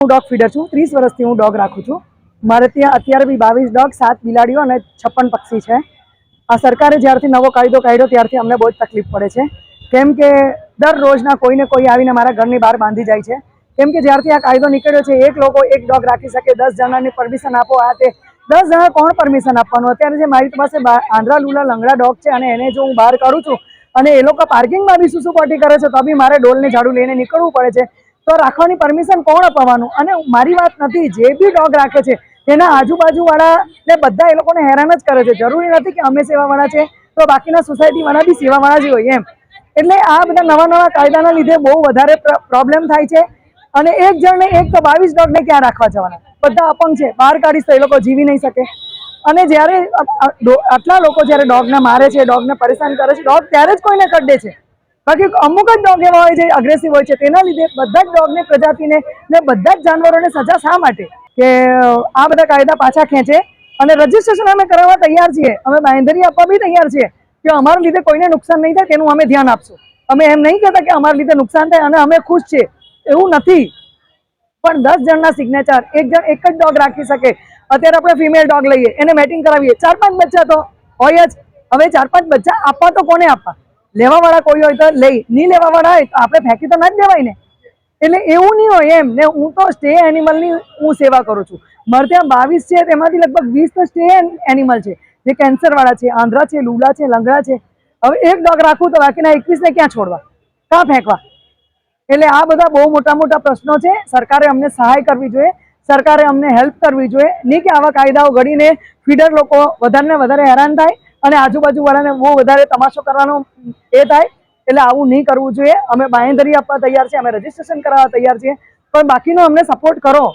Dog feeder छूँ। 30 वर्षथी हूँ dog राखું છું। મારે ત્યાં અત્યારે બી 22 ડોગ, 7 બિલાડીઓ અને 56 પક્ષી છે। આ સરકારે જ્યારથી નવો કાયદો કાઢ્યો ત્યારથી અમને બહુ જ તકલીફ પડે છે, કેમ કે દરરોજના કોઈને કોઈ આવીને મારા ઘરની બહાર બાંધી જાય છે। કેમ કે જ્યારથી આ કાયદો નીકળ્યો છે, એક લોકો એક ડોગ રાખી શકે, 10 જણાની પરમિશન આપો, આ તે 10 જણા કોણ પરમિશન આપવાનું? અત્યારે જે મારી પાસે આંધળા લૂલા લંગડા ડોગ છે અને એને જો હું બહાર કાઢું છું અને એ લોકો પાર્કિંગમાં બી શું પોટી કરે છે તો બી મારે ડોલને ઝાડુ લઈને નીકળવું પડે છે, તો રાખવાની પરમિશન કોણ અપાવવાનું? અને મારી વાત નથી, જે બી ડોગ રાખે છે તેના આજુબાજુવાળા ને બધા એ લોકોને હેરાન જ કરે છે। જરૂરી નથી કે અમે સેવાવાળા છે તો બાકીના સોસાયટીવાળા બી સેવાવાળા જ હોય એમ। એટલે આ બધા નવા નવા કાયદાના લીધે બહુ વધારે પ્રોબ્લેમ થાય છે। અને એક જણને એક તો 22 ડોગને ક્યાં રાખવા જવાના? બધા અપંગ છે, બહાર કાઢીશ તો એ લોકો જીવી નહીં શકે। અને જ્યારે આટલા લોકો જ્યારે ડોગને મારે છે, ડોગને પરેશાન કરે છે, ડોગ ત્યારે જ કોઈને કડે છે, બાકી અમુક જ ડોગ એવા હોય જે અગ્રેસિવ હોય છે। તેના લીધે બધા જ ડોગની પ્રજાતિને ને બધા જ જાનવરોને સજા શા માટે? કે આ બધા કાયદા પાછા ખેંચે અને રજીસ્ટ્રેશન અમે કરાવવા તૈયાર છીએ, અમે બાંહેધરી આપવા બી તૈયાર છીએ કે અમારા લીધે કોઈને નુકસાન નહીં થાય તેનું અમે ધ્યાન આપશું। અમે એમ નહીં કહેતા કે અમારા લીધે નુકસાન થાય અને અમે ખુશ છીએ, એવું નથી। પણ 10 જણના સિગ્નેચર, એક જણ એક જ ડોગ રાખી શકે। અત્યારે આપણે ફિમેલ ડોગ લઈએ, એને મેટિંગ કરાવીએ, 4-5 બચ્ચા તો હોય જ। હવે 4-5 બચ્ચા આપવા તો કોને આપવા? લેવાવાળા કોઈ હોય તો લઈ, નહીં લેવાવાળા હોય તો આપણે ફેંકી તો ના જ દેવાય ને। એટલે એવું નહીં હોય એમ ને। હું તો સ્ટે એનિમલની હું સેવા કરું છું। મારે ત્યાં 22 છે, તેમાંથી લગભગ 20 તો સ્ટે એનિમલ છે, જે કેન્સરવાળા છે, આંધળા છે, લૂલા છે, લંગડા છે। હવે એક ડોગ રાખું તો બાકીના 21ને ક્યાં છોડવા, ક્યાં ફેંકવા? એટલે આ બધા બહુ મોટા મોટા પ્રશ્નો છે। સરકારે અમને સહાય કરવી જોઈએ, સરકારે અમને હેલ્પ કરવી જોઈએ, નહીં કે આવા કાયદાઓ ઘડીને ફીડર લોકો વધારે ને વધારે હેરાન થાય અને આજુબાજુવાળાને બહુ વધારે તમાશો કરવાનો એ થાય। એટલે આવું નહીં કરવું જોઈએ। અમે બાંહેધરી આપવા તૈયાર છીએ, અમે રજીસ્ટ્રેશન કરાવવા તૈયાર છીએ, પણ બાકીનો અમને સપોર્ટ કરો।